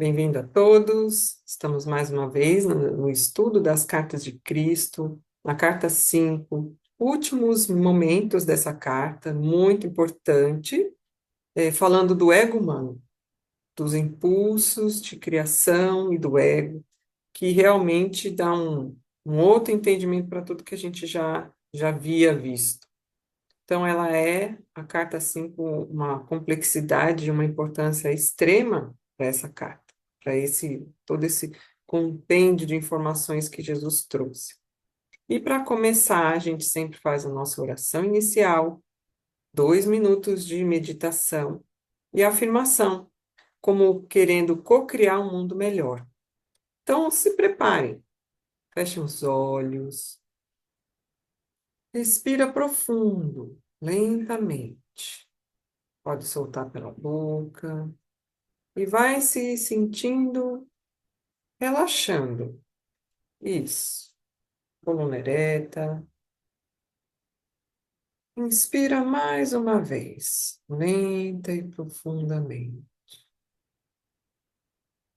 Bem-vindo a todos. Estamos mais uma vez no estudo das cartas de Cristo, na carta 5, últimos momentos dessa carta, muito importante, falando do ego humano, dos impulsos de criação e do ego, que realmente dá um outro entendimento para tudo que a gente já havia visto. Então, ela é, a carta 5, uma complexidade e uma importância extrema para essa carta, para todo esse compêndio de informações que Jesus trouxe. E para começar, a gente sempre faz a nossa oração inicial, 2 minutos de meditação e afirmação, como querendo co-criar um mundo melhor. Então, se preparem, fechem os olhos, respira profundo, lentamente. Pode soltar pela boca e vai se sentindo relaxando. Isso. Coluna ereta. Inspira mais uma vez, lenta e profundamente.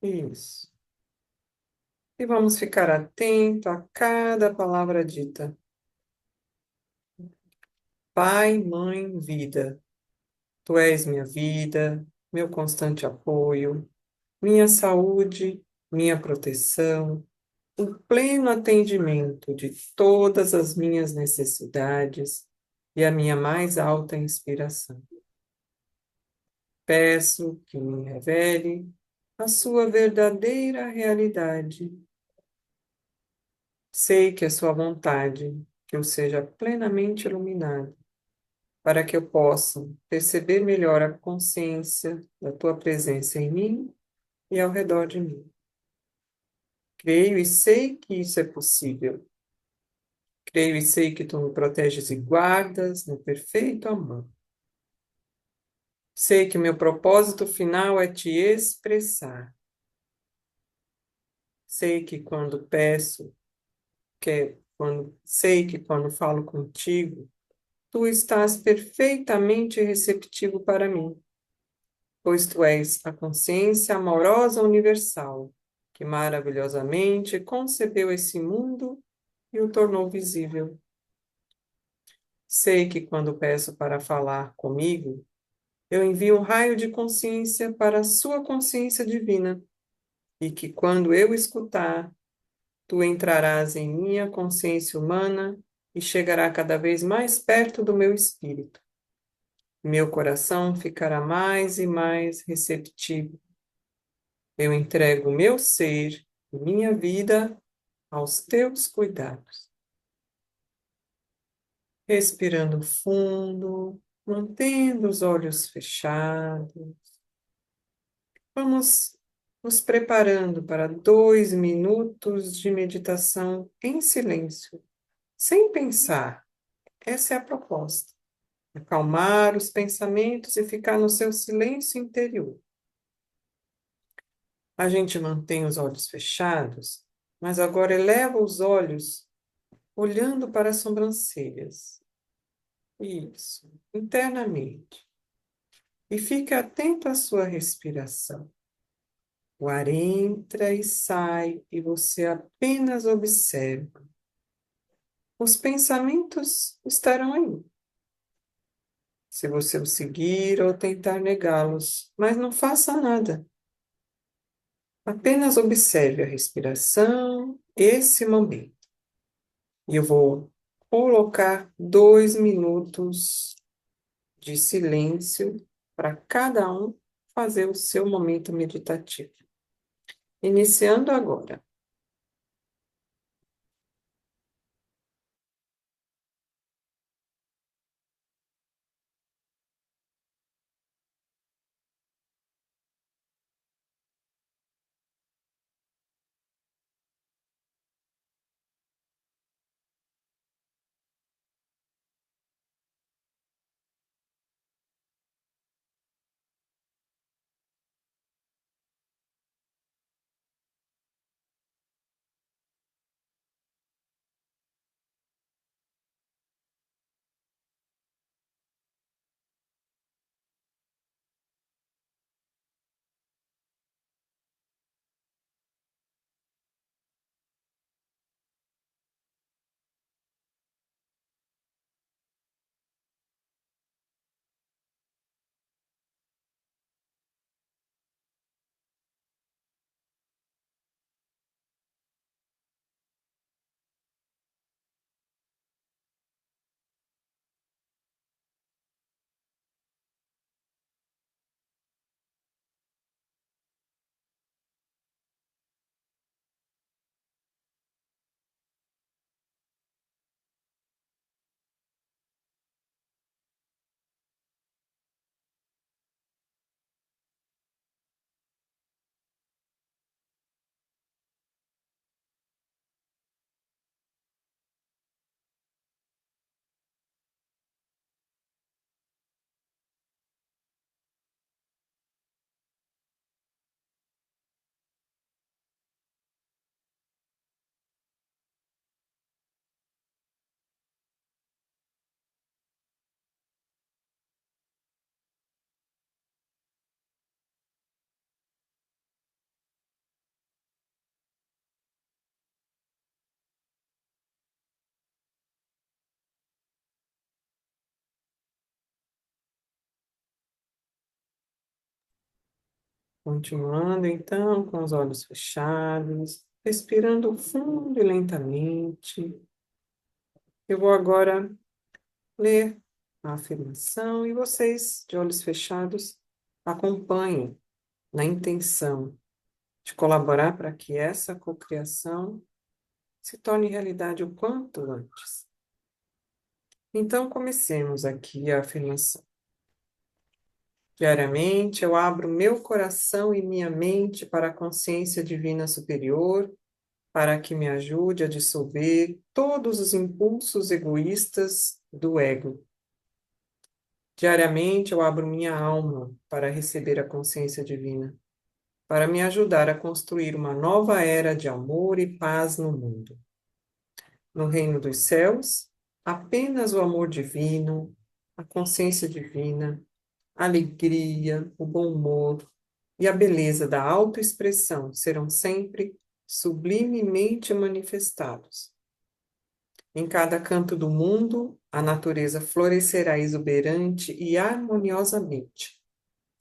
Isso. E vamos ficar atento a cada palavra dita. Pai, mãe, vida. Tu és minha vida, meu constante apoio, minha saúde, minha proteção, o pleno atendimento de todas as minhas necessidades e a minha mais alta inspiração. Peço que me revele a sua verdadeira realidade. Sei que é sua vontade que eu seja plenamente iluminado, para que eu possa perceber melhor a consciência da tua presença em mim e ao redor de mim. Creio e sei que isso é possível. Creio e sei que tu me proteges e guardas no perfeito amor. Sei que meu propósito final é te expressar. Sei que quando peço, sei que quando falo contigo, tu estás perfeitamente receptivo para mim, pois tu és a consciência amorosa universal, que maravilhosamente concebeu esse mundo e o tornou visível. Sei que quando peço para falar comigo, eu envio um raio de consciência para a sua consciência divina, e que quando eu escutar, tu entrarás em minha consciência humana e chegará cada vez mais perto do meu espírito. Meu coração ficará mais e mais receptivo. Eu entrego meu ser e minha vida aos teus cuidados. Respirando fundo, mantendo os olhos fechados. Vamos nos preparando para 2 minutos de meditação em silêncio, sem pensar. Essa é a proposta. Acalmar os pensamentos e ficar no seu silêncio interior. A gente mantém os olhos fechados, mas agora eleva os olhos olhando para as sobrancelhas. Isso, internamente. E fique atento à sua respiração. O ar entra e sai e você apenas observa. Os pensamentos estarão aí, se você os seguir ou tentar negá-los, mas não faça nada. Apenas observe a respiração, esse momento. E eu vou colocar 2 minutos de silêncio para cada um fazer o seu momento meditativo. Iniciando agora. Continuando então com os olhos fechados, respirando fundo e lentamente. Eu vou agora ler a afirmação e vocês, de olhos fechados, acompanhem na intenção de colaborar para que essa cocriação se torne realidade o quanto antes. Então, comecemos aqui a afirmação. Diariamente, eu abro meu coração e minha mente para a consciência divina superior, para que me ajude a dissolver todos os impulsos egoístas do ego. Diariamente, eu abro minha alma para receber a consciência divina, para me ajudar a construir uma nova era de amor e paz no mundo. No reino dos céus, apenas o amor divino, a consciência divina, a alegria, o bom humor e a beleza da autoexpressão serão sempre sublimemente manifestados. Em cada canto do mundo, a natureza florescerá exuberante e harmoniosamente,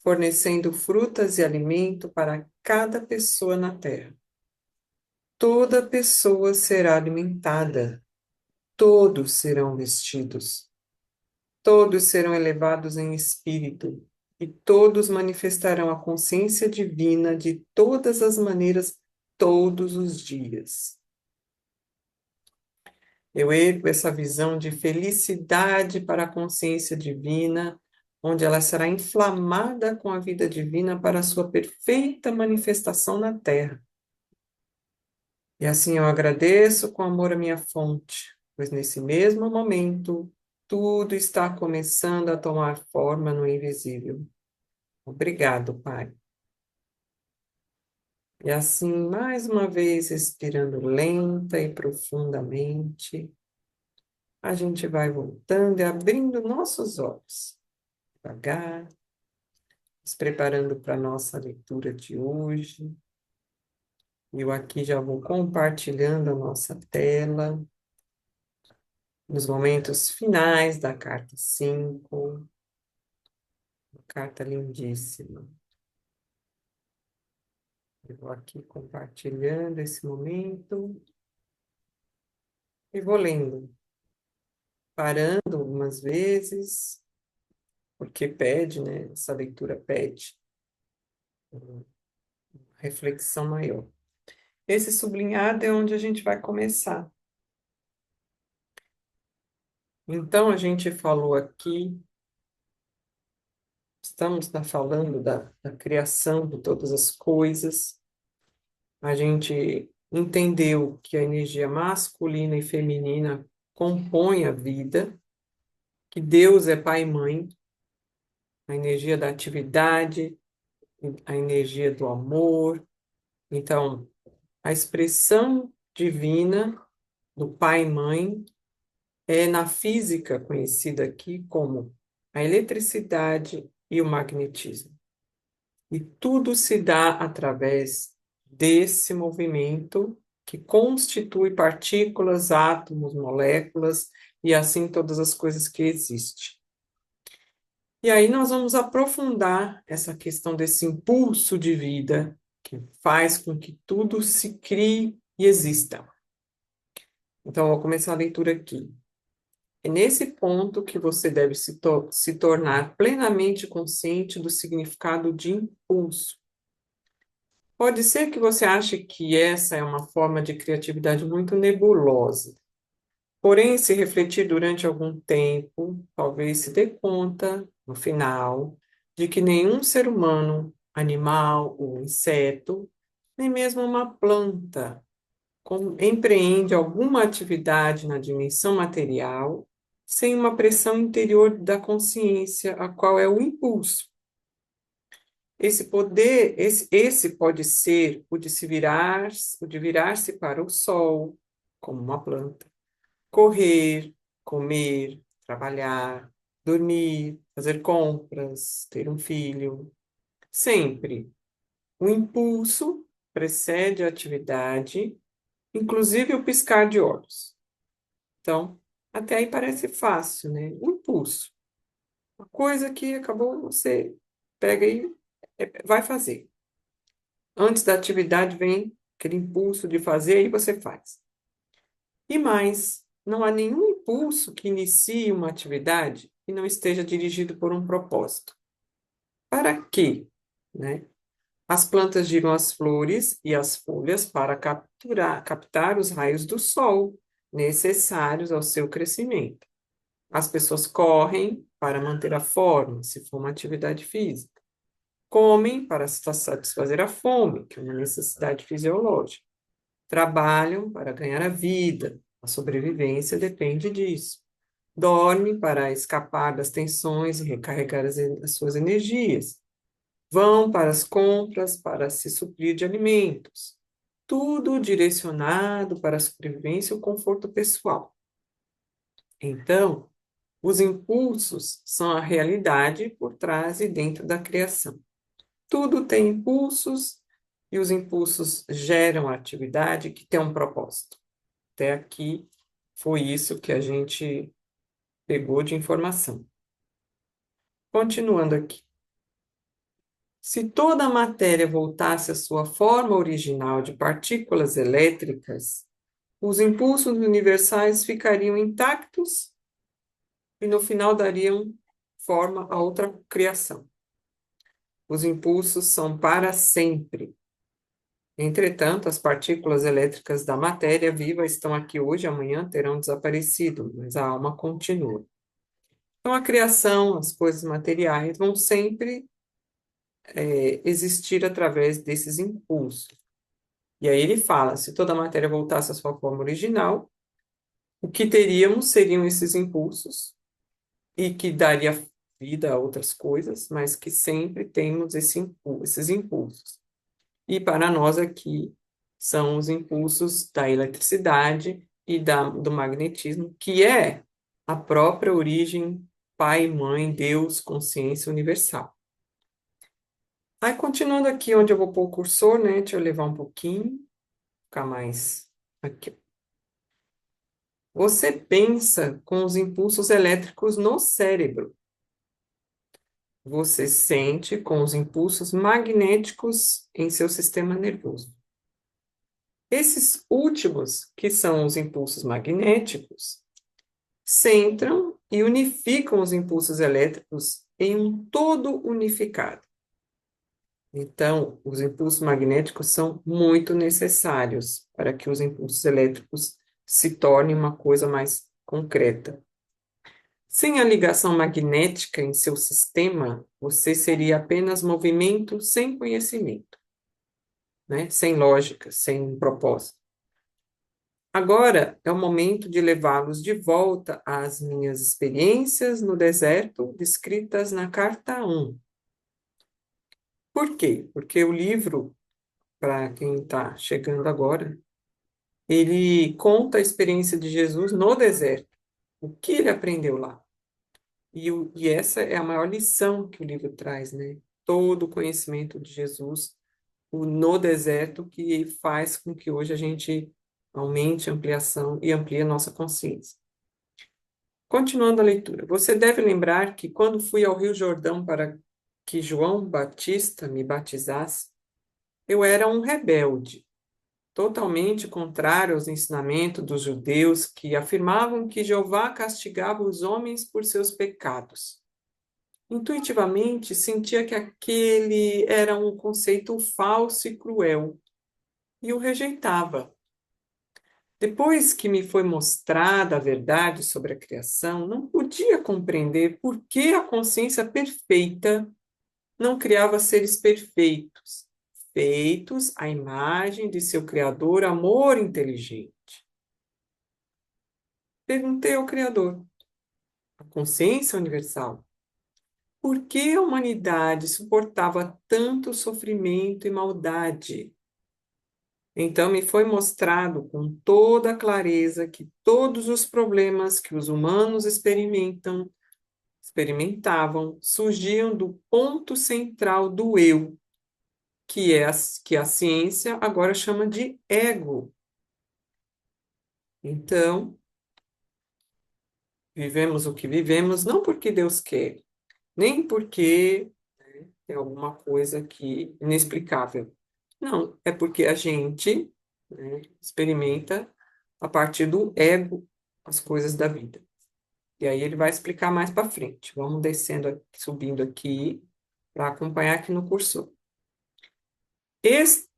fornecendo frutas e alimento para cada pessoa na Terra. Toda pessoa será alimentada, todos serão vestidos, todos serão elevados em espírito, e todos manifestarão a consciência divina de todas as maneiras, todos os dias. Eu ergo essa visão de felicidade para a consciência divina, onde ela será inflamada com a vida divina para a sua perfeita manifestação na Terra. E assim eu agradeço com amor a minha fonte, pois nesse mesmo momento tudo está começando a tomar forma no invisível. Obrigado, Pai. E assim, mais uma vez, respirando lenta e profundamente, a gente vai voltando e abrindo nossos olhos, devagar, nos preparando para a nossa leitura de hoje. Eu aqui já vou compartilhando a nossa tela, nos momentos finais da carta 5, uma carta lindíssima. Eu vou aqui compartilhando esse momento e vou lendo, parando algumas vezes, porque pede, né? Essa leitura pede uma reflexão maior. Esse sublinhado é onde a gente vai começar. Então, a gente falou aqui, estamos falando da criação de todas as coisas, a gente entendeu que a energia masculina e feminina compõe a vida, que Deus é pai e mãe, a energia da atividade, a energia do amor. Então, a expressão divina do pai e mãe é na física conhecida aqui como a eletricidade e o magnetismo. E tudo se dá através desse movimento que constitui partículas, átomos, moléculas e assim todas as coisas que existem. E aí nós vamos aprofundar essa questão desse impulso de vida que faz com que tudo se crie e exista. Então, eu vou começar a leitura aqui. É nesse ponto que você deve se tornar plenamente consciente do significado de impulso. Pode ser que você ache que essa é uma forma de criatividade muito nebulosa. Porém, se refletir durante algum tempo, talvez se dê conta, no final, de que nenhum ser humano, animal ou inseto, nem mesmo uma planta, empreende alguma atividade na dimensão material sem uma pressão interior da consciência, a qual é o impulso. Esse poder, esse pode ser o de virar-se para o sol, como uma planta, correr, comer, trabalhar, dormir, fazer compras, ter um filho. Sempre. O impulso precede a atividade, inclusive o piscar de olhos. Então, até aí parece fácil, né? O impulso. Uma coisa que acabou, você pega e vai fazer. Antes da atividade vem aquele impulso de fazer, aí você faz. E mais, não há nenhum impulso que inicie uma atividade que não esteja dirigido por um propósito. Para quê? Né? As plantas giram as flores e as folhas para captar os raios do sol necessários ao seu crescimento. As pessoas correm para manter a forma, se for uma atividade física. Comem para satisfazer a fome, que é uma necessidade fisiológica. Trabalham para ganhar a vida. A sobrevivência depende disso. Dormem para escapar das tensões e recarregar as suas energias. Vão para as compras para se suprir de alimentos. Tudo direcionado para a sobrevivência e o conforto pessoal. Então, os impulsos são a realidade por trás e dentro da criação. Tudo tem impulsos e os impulsos geram atividade que tem um propósito. Até aqui foi isso que a gente pegou de informação. Continuando aqui. Se toda a matéria voltasse à sua forma original de partículas elétricas, os impulsos universais ficariam intactos e no final dariam forma a outra criação. Os impulsos são para sempre. Entretanto, as partículas elétricas da matéria viva estão aqui hoje e amanhã terão desaparecido, mas a alma continua. Então, a criação, as coisas materiais vão sempre existir através desses impulsos. E aí ele fala, se toda a matéria voltasse à sua forma original, o que teríamos seriam esses impulsos e que daria vida a outras coisas, mas que sempre temos esses impulsos. E para nós aqui são os impulsos da eletricidade e do magnetismo, que é a própria origem, pai, mãe, Deus, consciência universal. Aí, continuando aqui onde eu vou pôr o cursor, né? Deixa eu levar um pouquinho, ficar mais aqui. Você pensa com os impulsos elétricos no cérebro. Você sente com os impulsos magnéticos em seu sistema nervoso. Esses últimos, que são os impulsos magnéticos, centram e unificam os impulsos elétricos em um todo unificado. Então, os impulsos magnéticos são muito necessários para que os impulsos elétricos se tornem uma coisa mais concreta. Sem a ligação magnética em seu sistema, você seria apenas movimento sem conhecimento, né? Sem lógica, sem propósito. Agora é o momento de levá-los de volta às minhas experiências no deserto, descritas na carta 1. Por quê? Porque o livro, para quem está chegando agora, ele conta a experiência de Jesus no deserto, o que ele aprendeu lá. E essa é a maior lição que o livro traz, né? Todo o conhecimento de Jesus no deserto que faz com que hoje a gente aumente a ampliação e amplie a nossa consciência. Continuando a leitura. Você deve lembrar que quando fui ao Rio Jordão para que João Batista me batizasse, eu era um rebelde, totalmente contrário aos ensinamentos dos judeus que afirmavam que Jeová castigava os homens por seus pecados. Intuitivamente, sentia que aquele era um conceito falso e cruel, e o rejeitava. Depois que me foi mostrada a verdade sobre a criação, não podia compreender por que a consciência perfeita não criava seres perfeitos, feitos à imagem de seu Criador, amor inteligente. Perguntei ao Criador, a consciência universal, por que a humanidade suportava tanto sofrimento e maldade? Então me foi mostrado com toda a clareza que todos os problemas que os humanos experimentavam surgiam do ponto central do eu, que a ciência agora chama de ego. Então, vivemos o que vivemos não porque Deus quer, nem porque é alguma coisa que inexplicável. Não, é porque a gente, né, experimenta a partir do ego as coisas da vida. E aí ele vai explicar mais para frente. Vamos descendo, subindo aqui para acompanhar aqui no cursor. Este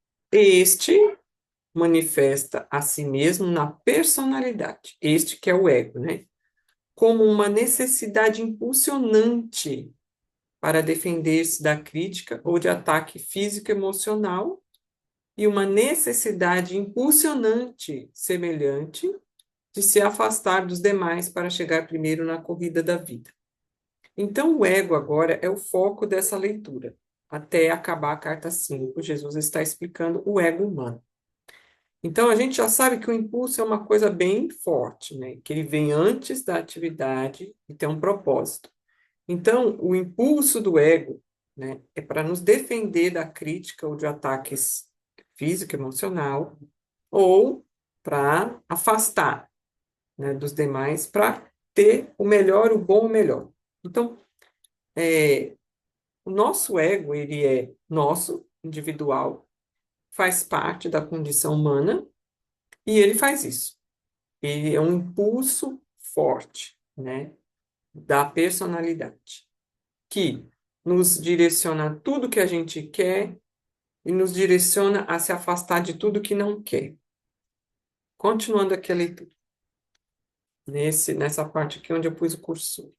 manifesta a si mesmo na personalidade, este que é o ego, né? Como uma necessidade impulsionante para defender-se da crítica ou de ataque físico e emocional, e uma necessidade impulsionante semelhante de se afastar dos demais para chegar primeiro na corrida da vida. Então, o ego agora é o foco dessa leitura. Até acabar a carta 5, Jesus está explicando o ego humano. Então, a gente já sabe que o impulso é uma coisa bem forte, né? Que ele vem antes da atividade e tem um propósito. Então, o impulso do ego, né, é para nos defender da crítica ou de ataques físico, emocional, ou para afastar, né, dos demais, para ter o melhor, o bom, o melhor. Então, o nosso ego, ele é nosso, individual, faz parte da condição humana, e ele faz isso. Ele é um impulso forte, né, da personalidade, que nos direciona a tudo que a gente quer e nos direciona a se afastar de tudo que não quer. Continuando aqui a leitura, nessa parte aqui onde eu pus o cursor.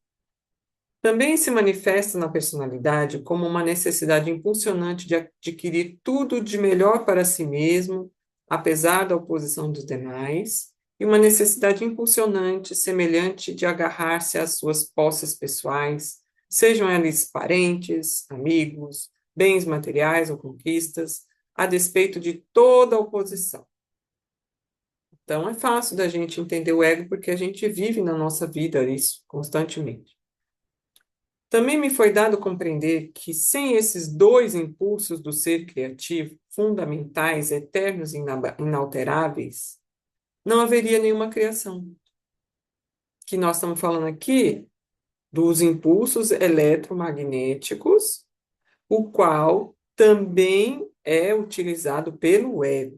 Também se manifesta na personalidade como uma necessidade impulsionante de adquirir tudo de melhor para si mesmo, apesar da oposição dos demais, e uma necessidade impulsionante semelhante de agarrar-se às suas posses pessoais, sejam eles parentes, amigos, bens materiais ou conquistas, a despeito de toda a oposição. Então, é fácil da gente entender o ego porque a gente vive na nossa vida isso constantemente. Também me foi dado compreender que, sem esses dois impulsos do ser criativo, fundamentais, eternos e inalteráveis, não haveria nenhuma criação. Que nós estamos falando aqui dos impulsos eletromagnéticos, o qual também é utilizado pelo ego,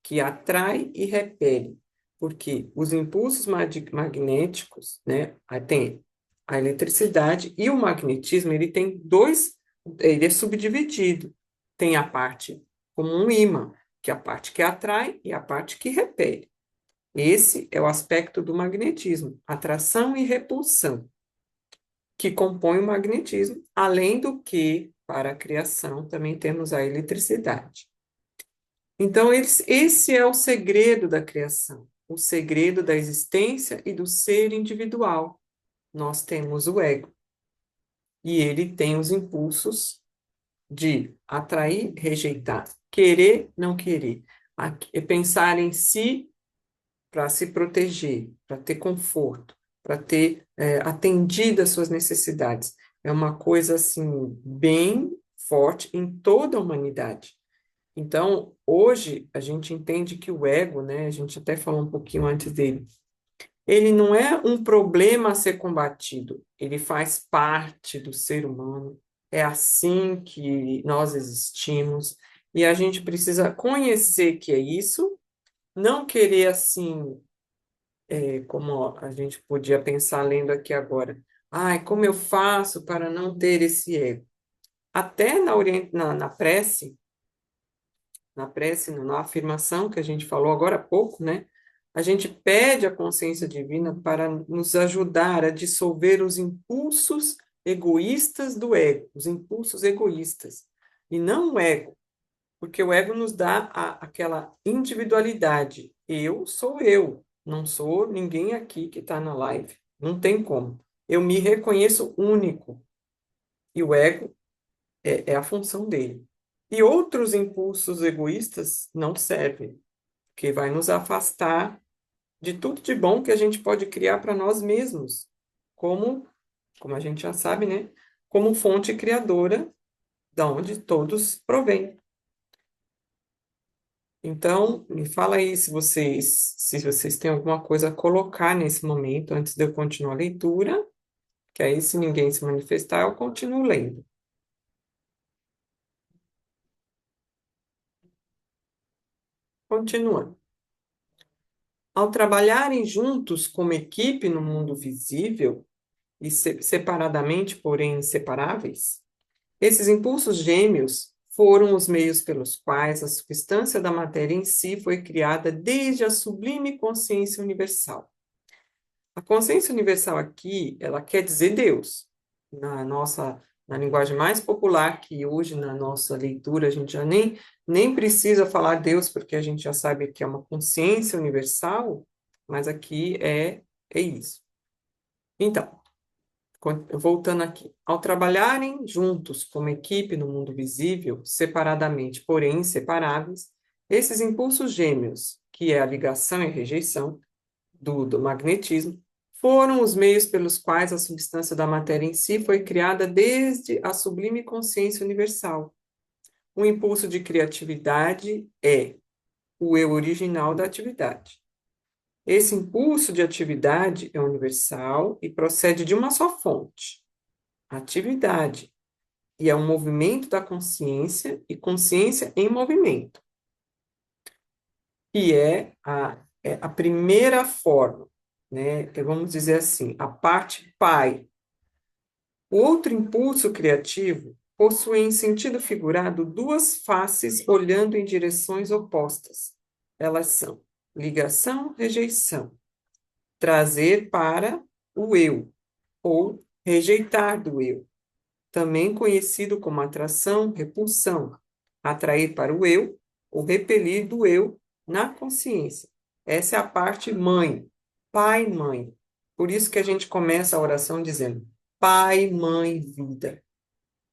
que atrai e repele. Porque os impulsos magnéticos, né, tem a eletricidade e o magnetismo, ele tem dois, ele é subdividido. Tem a parte como um ímã, que é a parte que atrai e a parte que repele. Esse é o aspecto do magnetismo, atração e repulsão, que compõe o magnetismo, além do que, para a criação, também temos a eletricidade. Então, esse é o segredo da criação, o segredo da existência e do ser individual. Nós temos o ego, e ele tem os impulsos de atrair, rejeitar, querer, não querer, pensar em si para se proteger, para ter conforto, para ter atendido às suas necessidades. É uma coisa assim bem forte em toda a humanidade. Então, hoje a gente entende que o ego, né, a gente até falou um pouquinho antes dele, ele não é um problema a ser combatido, ele faz parte do ser humano, é assim que nós existimos, e a gente precisa conhecer que é isso, não querer assim, como a gente podia pensar lendo aqui agora, ai, como eu faço para não ter esse ego? Até na prece, na afirmação que a gente falou agora há pouco, né? A gente pede a consciência divina para nos ajudar a dissolver os impulsos egoístas do ego, os impulsos egoístas, e não o ego, porque o ego nos dá aquela individualidade. Eu sou eu, não sou ninguém aqui que está na live, não tem como. Eu me reconheço único, e o ego é a função dele. E outros impulsos egoístas não servem, porque vai nos afastar de tudo de bom que a gente pode criar para nós mesmos, como a gente já sabe, né? Como fonte criadora da onde todos provêm. Então, me fala aí se vocês têm alguma coisa a colocar nesse momento, antes de eu continuar a leitura, que aí, se ninguém se manifestar, eu continuo lendo. Continuando. Ao trabalharem juntos como equipe no mundo visível, e separadamente, porém inseparáveis, esses impulsos gêmeos foram os meios pelos quais a substância da matéria em si foi criada desde a sublime consciência universal. A consciência universal aqui, ela quer dizer Deus. Na linguagem mais popular, que hoje na nossa leitura a gente já nem precisa falar Deus, porque a gente já sabe que é uma consciência universal, mas aqui é isso. Então, voltando aqui, ao trabalharem juntos como equipe no mundo visível, separadamente, porém inseparáveis, esses impulsos gêmeos, que é a ligação e a rejeição do magnetismo, foram os meios pelos quais a substância da matéria em si foi criada desde a sublime consciência universal. O impulso de criatividade é o eu original da atividade. Esse impulso de atividade é universal e procede de uma só fonte, atividade, e é um movimento da consciência e consciência em movimento, que é a primeira forma, né? Então, vamos dizer assim, a parte pai. O outro impulso criativo possui, em sentido figurado, duas faces olhando em direções opostas. Elas são ligação, rejeição, trazer para o eu, ou rejeitar do eu, também conhecido como atração, repulsão, atrair para o eu ou repelir do eu na consciência. Essa é a parte mãe, pai, mãe. Por isso que a gente começa a oração dizendo: Pai, mãe, vida.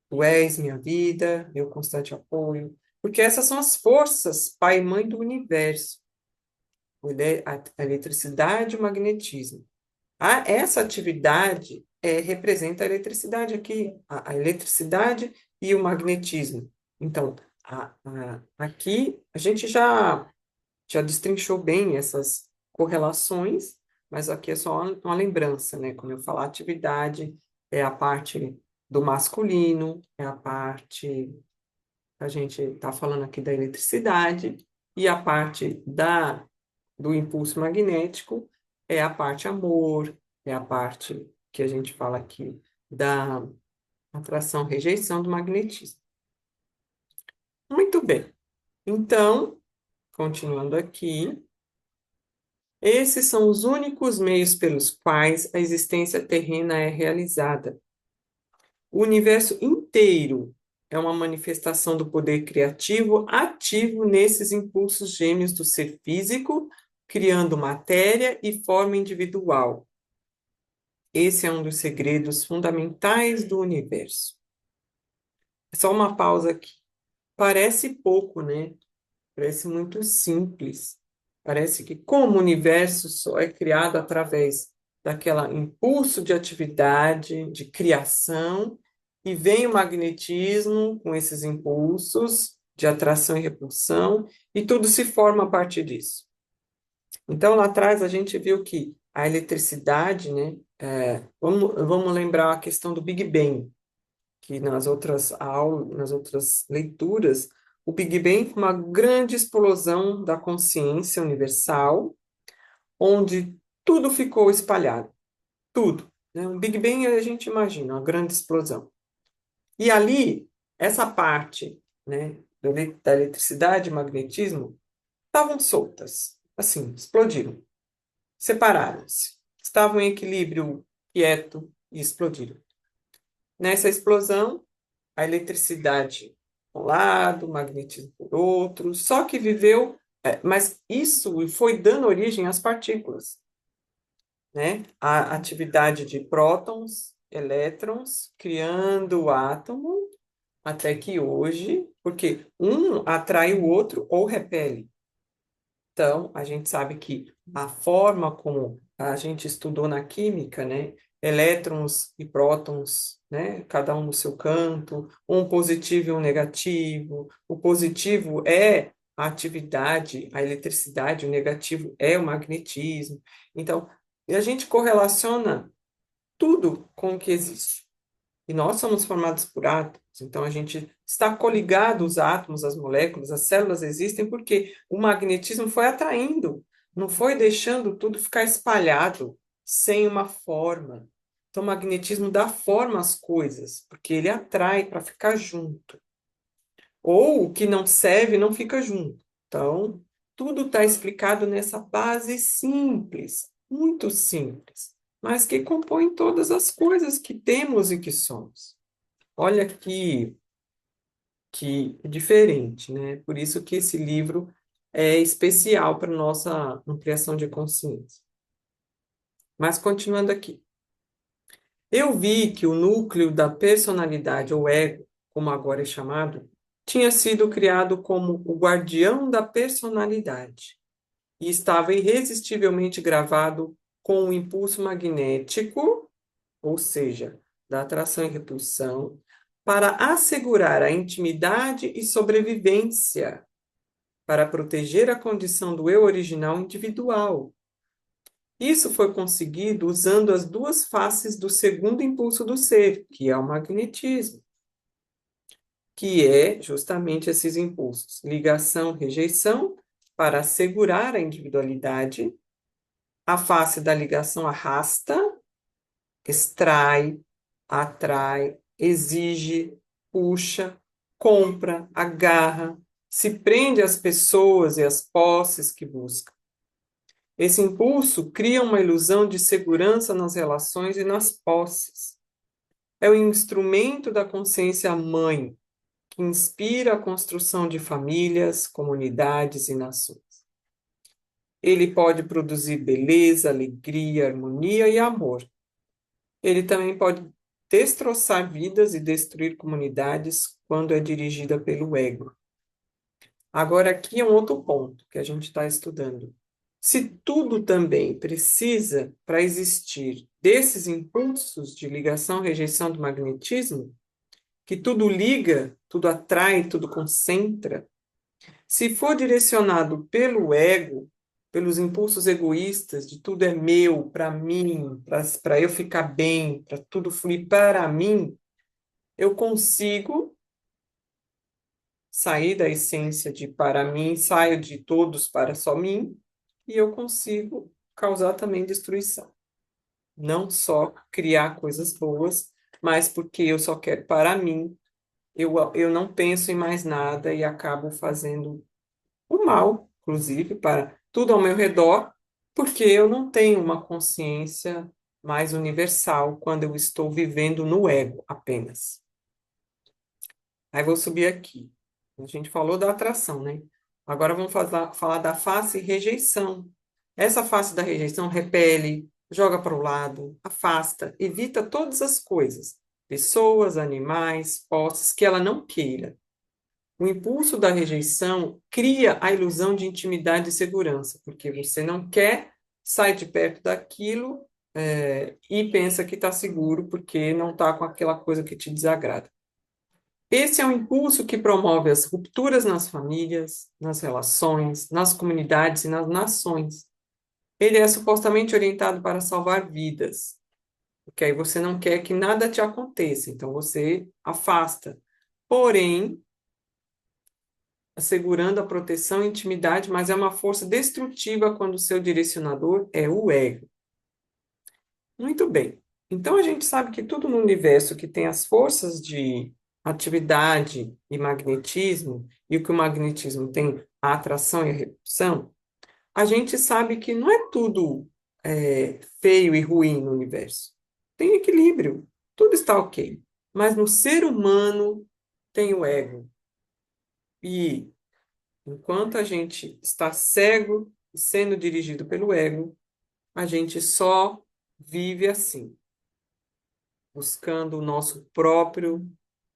Tu és minha vida, meu constante apoio. Porque essas são as forças, pai e mãe do universo. A eletricidade e o magnetismo. Essa atividade representa a eletricidade aqui, a eletricidade e o magnetismo. Então, aqui a gente já destrinchou bem essas correlações, mas aqui é só uma lembrança, né? Quando eu falar atividade, é a parte do masculino, é a parte, a gente está falando aqui da eletricidade, e a parte do impulso magnético é a parte amor, é a parte que a gente fala aqui da atração, rejeição do magnetismo. Muito bem. Então, continuando aqui, esses são os únicos meios pelos quais a existência terrena é realizada. O universo inteiro é uma manifestação do poder criativo ativo nesses impulsos gêmeos do ser físico, criando matéria e forma individual. Esse é um dos segredos fundamentais do universo. Só uma pausa aqui. Parece pouco, né? Parece muito simples. Parece que como o universo só é criado através daquela impulso de atividade, de criação, e vem o magnetismo com esses impulsos de atração e repulsão, e tudo se forma a partir disso. Então, lá atrás a gente viu que a eletricidade, né? Vamos lembrar a questão do Big Bang, que nas outras aulas, nas outras leituras, o Big Bang foi uma grande explosão da consciência universal, onde tudo ficou espalhado, tudo, né? O Big Bang a gente imagina, uma grande explosão. E ali, essa parte, né, da eletricidade e magnetismo estavam soltas, assim, explodiram, separaram-se, estavam em equilíbrio quieto e explodiram. Nessa explosão, a eletricidade por um lado, o magnetismo por outro, só que viveu, mas isso foi dando origem às partículas, né? A atividade de prótons, elétrons, criando o átomo, até que hoje, porque um atrai o outro ou repele. Então, a gente sabe que a forma como a gente estudou na química, né? Elétrons e prótons, né? Cada um no seu canto, um positivo e um negativo. O positivo é a atividade, a eletricidade, o negativo é o magnetismo. Então, a gente correlaciona tudo com o que existe. E nós somos formados por átomos. Então, a gente está coligado, os átomos, as moléculas, as células existem porque o magnetismo foi atraindo, não foi deixando tudo ficar espalhado, sem uma forma. Então, o magnetismo dá forma às coisas, porque ele atrai para ficar junto. Ou o que não serve não fica junto. Então, tudo está explicado nessa base simples, muito simples, mas que compõe todas as coisas que temos e que somos. Olha que diferente, né? Por isso que esse livro é especial para nossa ampliação de consciência. Mas continuando aqui. Eu vi que o núcleo da personalidade, ou ego, como agora é chamado, tinha sido criado como o guardião da personalidade e estava irresistivelmente gravado com o impulso magnético, ou seja, da atração e repulsão, para assegurar a intimidade e sobrevivência, para proteger a condição do eu original individual. Isso foi conseguido usando as duas faces do segundo impulso do ser, que é o magnetismo, que é justamente esses impulsos, ligação, rejeição, para assegurar a individualidade. A face da ligação arrasta, extrai, atrai, exige, puxa, compra, agarra, se prende às pessoas e às posses que busca. Esse impulso cria uma ilusão de segurança nas relações e nas posses. É o instrumento da consciência mãe, que inspira a construção de famílias, comunidades e nações. Ele pode produzir beleza, alegria, harmonia e amor. Ele também pode destroçar vidas e destruir comunidades quando é dirigida pelo ego. Agora, aqui é um outro ponto que a gente está estudando. Se tudo também precisa, para existir, desses impulsos de ligação, rejeição do magnetismo, que tudo liga, tudo atrai, tudo concentra, se for direcionado pelo ego, pelos impulsos egoístas, de tudo é meu, para mim, para eu ficar bem, para tudo fluir para mim, eu consigo sair da essência de para mim, saio de todos para só mim, e eu consigo causar também destruição. Não só criar coisas boas, mas porque eu só quero para mim, eu não penso em mais nada e acabo fazendo o mal, inclusive, para tudo ao meu redor, porque eu não tenho uma consciência mais universal quando eu estou vivendo no ego apenas. Aí vou subir aqui. A gente falou da atração, né? Agora vamos falar da face rejeição. Essa face da rejeição repele, joga para o lado, afasta, evita todas as coisas, pessoas, animais, posses que ela não queira. O impulso da rejeição cria a ilusão de intimidade e segurança, porque você não quer, sai de perto daquilo, e pensa que está seguro porque não está com aquela coisa que te desagrada. Esse é um impulso que promove as rupturas nas famílias, nas relações, nas comunidades e nas nações. Ele é supostamente orientado para salvar vidas, porque aí você não quer que nada te aconteça, então você afasta. Porém, assegurando a proteção e intimidade, mas é uma força destrutiva quando o seu direcionador é o ego. Muito bem. Então a gente sabe que tudo no universo que tem as forças de atividade e magnetismo, e o que o magnetismo tem, a atração e a repulsão, a gente sabe que não é tudo feio e ruim no universo. Tem equilíbrio, tudo está ok. Mas no ser humano tem o ego. E enquanto a gente está cego e sendo dirigido pelo ego, a gente só vive assim, buscando o nosso próprio,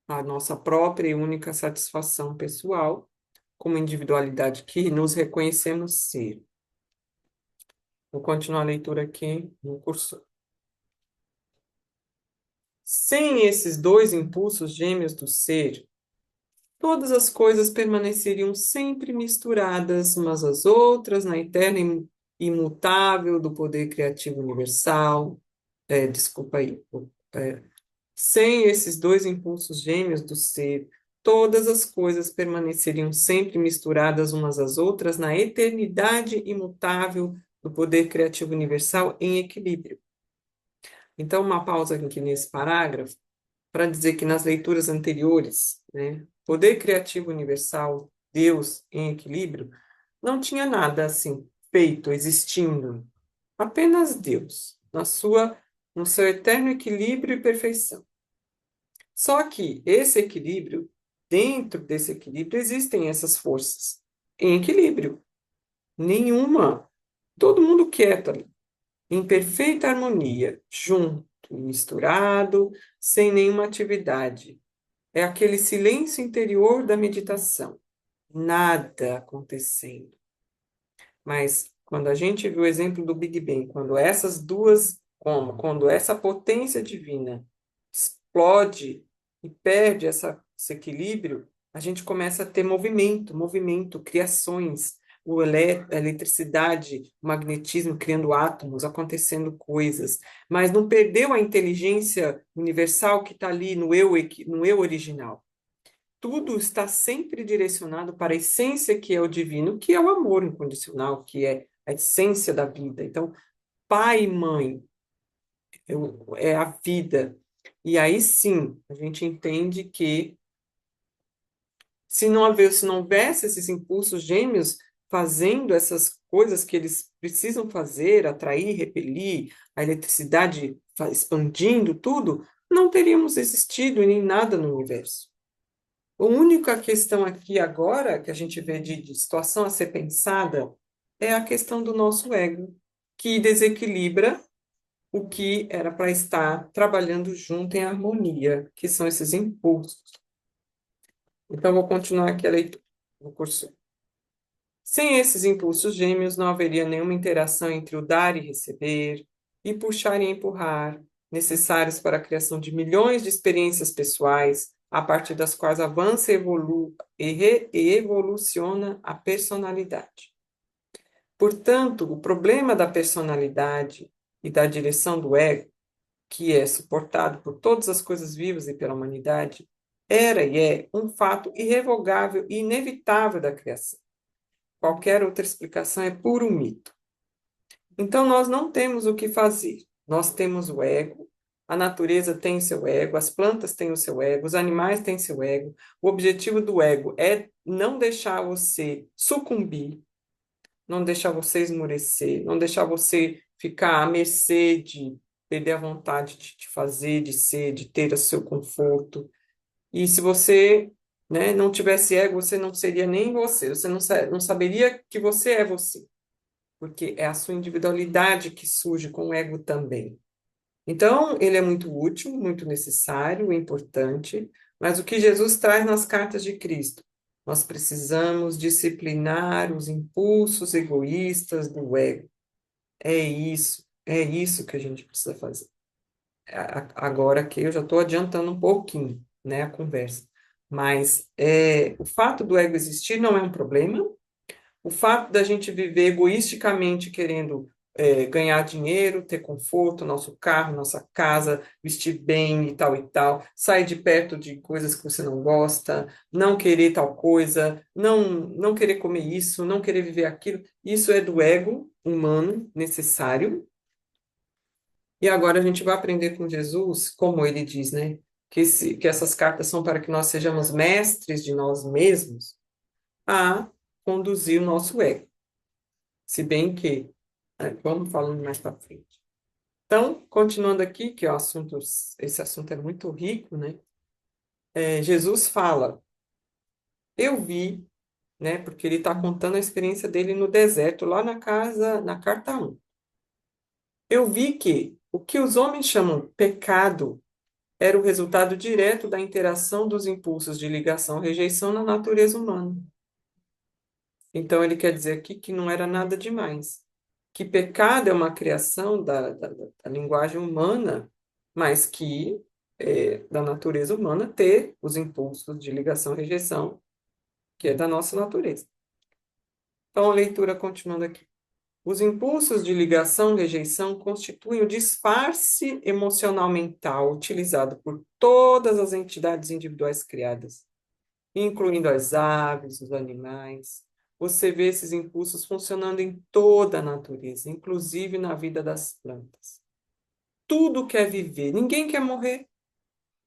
a nossa própria e única satisfação pessoal, como individualidade que nos reconhecemos ser. Vou continuar a leitura aqui no cursor. Sem esses dois impulsos gêmeos do ser, todas as coisas permaneceriam sempre misturadas umas às outras na eterna imutável do poder criativo universal. Desculpa aí. Sem esses dois impulsos gêmeos do ser, todas as coisas permaneceriam sempre misturadas umas às outras na eternidade imutável do poder criativo universal em equilíbrio. Então, uma pausa aqui nesse parágrafo para dizer que nas leituras anteriores, né, poder criativo universal, Deus em equilíbrio, não tinha nada assim feito, existindo, apenas Deus, no seu eterno equilíbrio e perfeição. Só que esse equilíbrio, dentro desse equilíbrio, existem essas forças em equilíbrio. Nenhuma, todo mundo quieto ali, em perfeita harmonia, junto, misturado, sem nenhuma atividade. É aquele silêncio interior da meditação. Nada acontecendo. Mas quando a gente viu o exemplo do Big Bang, quando essas duas, quando essa potência divina explode e perde esse equilíbrio, a gente começa a ter movimento, criações, a eletricidade, o magnetismo criando átomos, acontecendo coisas, mas não perdeu a inteligência universal que está ali no eu original. Tudo está sempre direcionado para a essência que é o divino, que é o amor incondicional, que é a essência da vida. Então, pai e mãe é a vida. E aí sim, a gente entende que se não houvesse esses impulsos gêmeos fazendo essas coisas que eles precisam fazer, atrair, repelir, a eletricidade expandindo tudo, não teríamos existido nem nada no universo. A única questão aqui agora que a gente vê de situação a ser pensada é a questão do nosso ego, que desequilibra o que era para estar trabalhando junto em harmonia, que são esses impulsos. Então, vou continuar aqui a leitura do curso. Sem esses impulsos gêmeos, não haveria nenhuma interação entre o dar e receber, e puxar e empurrar, necessários para a criação de milhões de experiências pessoais, a partir das quais avança e evoluciona a personalidade. Portanto, o problema da personalidade e da direção do ego, que é suportado por todas as coisas vivas e pela humanidade, era e é um fato irrevogável e inevitável da criação. Qualquer outra explicação é puro mito. Então, nós não temos o que fazer. Nós temos o ego, a natureza tem seu ego, as plantas têm o seu ego, os animais têm seu ego. O objetivo do ego é não deixar você sucumbir, não deixar você esmorecer, não deixar você ficar à mercê de perder a vontade de fazer, de ser, de ter o seu conforto. E se você, né, não tivesse ego, você não seria nem você, você não saberia que você é você, porque é a sua individualidade que surge com o ego também. Então, ele é muito útil, muito necessário, importante, mas o que Jesus traz nas cartas de Cristo? Nós precisamos disciplinar os impulsos egoístas do ego. É isso que a gente precisa fazer. Agora que eu já estou adiantando um pouquinho, né, a conversa. Mas o fato do ego existir não é um problema. O fato da gente viver egoisticamente querendo ganhar dinheiro, ter conforto, nosso carro, nossa casa, vestir bem e tal, sair de perto de coisas que você não gosta, não querer tal coisa, não querer comer isso, não querer viver aquilo, isso é do ego humano necessário. E agora a gente vai aprender com Jesus, como ele diz, né? Que essas cartas são para que nós sejamos mestres de nós mesmos a conduzir o nosso ego. Se bem que, vamos falando mais para frente. Então, continuando aqui, que esse assunto é muito rico, né? Jesus fala, eu vi, né? Porque ele está contando a experiência dele no deserto, lá na casa, na carta 1. Eu vi que o que os homens chamam pecado era o resultado direto da interação dos impulsos de ligação e rejeição na natureza humana. Então, ele quer dizer aqui que não era nada demais. Que pecado é uma criação da linguagem humana, mas que é da natureza humana ter os impulsos de ligação e rejeição, que é da nossa natureza. Então, a leitura continuando aqui. Os impulsos de ligação-rejeição constituem o disfarce emocional mental utilizado por todas as entidades individuais criadas, incluindo as aves, os animais. Você vê esses impulsos funcionando em toda a natureza, inclusive na vida das plantas. Tudo quer viver, ninguém quer morrer.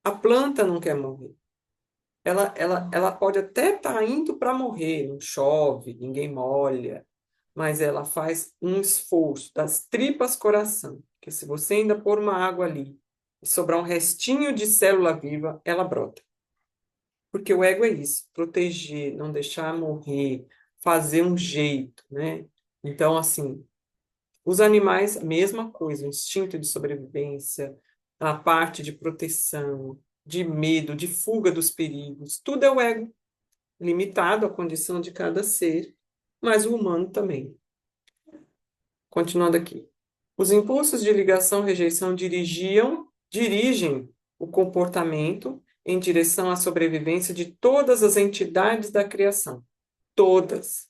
A planta não quer morrer. Ela pode até estar indo para morrer, não chove, ninguém molha, mas ela faz um esforço das tripas coração, que se você ainda pôr uma água ali e sobrar um restinho de célula viva, ela brota. Porque o ego é isso, proteger, não deixar morrer, fazer um jeito, né? Então, assim, os animais, a mesma coisa, o instinto de sobrevivência, a parte de proteção, de medo, de fuga dos perigos, tudo é o ego, limitado à condição de cada ser, mas o humano também. Continuando aqui. Os impulsos de ligação-rejeição dirigem o comportamento em direção à sobrevivência de todas as entidades da criação. Todas,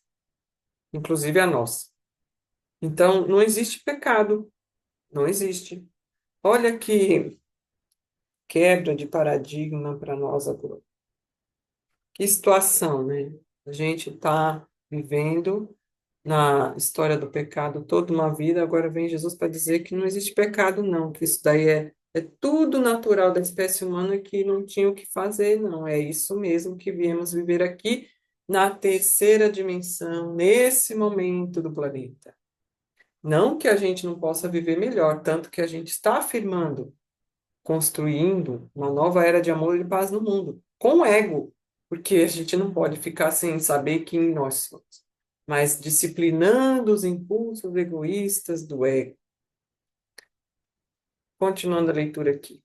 inclusive a nossa. Então, não existe pecado. Não existe. Olha que quebra de paradigma para nós agora. Que situação, né? A gente está vivendo na história do pecado toda uma vida, agora vem Jesus para dizer que não existe pecado, não, que isso daí é tudo natural da espécie humana e que não tinha o que fazer, não. É isso mesmo que viemos viver aqui na terceira dimensão, nesse momento do planeta. Não que a gente não possa viver melhor, tanto que a gente está afirmando, construindo uma nova era de amor e de paz no mundo, com ego, porque a gente não pode ficar sem saber quem nós somos, mas disciplinando os impulsos egoístas do ego. Continuando a leitura aqui.